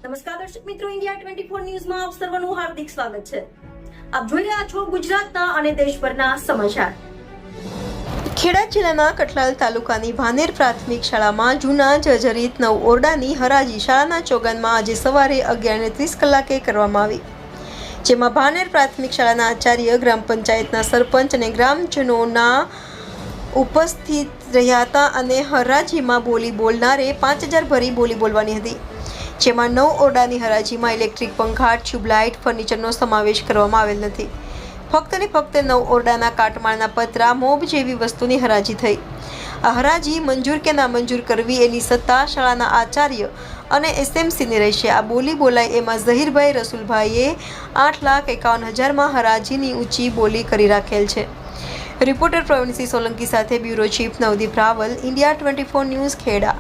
નમસ્કાર દર્શક મિત્રો, ઇન્ડિયા 24 ન્યૂઝમાં આપ સર્વનું હાર્દિક સ્વાગત છે. આપ જોઈ રહ્યા છો ગુજરાતના અને દેશભરના સમાચાર. ખેડા જિલ્લાના કઠલાલ તાલુકાની ભાનેર પ્રાથમિક શાળામાં જૂના જર્જરિત 9 ઓરડાની હરાજી શાળાના ચોગાનમાં આજે સવારે 11:30 કલાકે કરવામાં આવી, જેમાં ભાનેર પ્રાથમિક શાળાના આચાર્ય, ગ્રામ પંચાયતના સરપંચ અને ગ્રામજનોના ઉપસ્થિત રહ્યા હતા અને હરાજીમાં બોલી બોલનારે 5000 ભરી બોલી બોલવાની હતી, જેમાં 9 ઓરડાની હરાજીમાં ઇલેક્ટ્રિક પંખા, ટ્યુબલાઇટ, ફર્નિચરનો સમાવેશ કરવામાં આવેલ નથી. ફક્ત ને ફક્ત 9 ઓરડાના કાટમાળના પતરા, મોબ જેવી વસ્તુની હરાજી થઈ. આ હરાજી મંજૂર કે નામંજૂર કરવી એની સત્તા શાળાના આચાર્ય અને એસએમસીની રહેશે. આ બોલી બોલાય એમાં ઝહીરભાઈ રસુલભાઈએ 8,51,000માં હરાજીની ઊંચી બોલી કરી રાખેલ છે. રિપોર્ટર પ્રવીણસિંહ સોલંકી સાથે bureau chief Navdeep Raval, India 24 news, Kheda.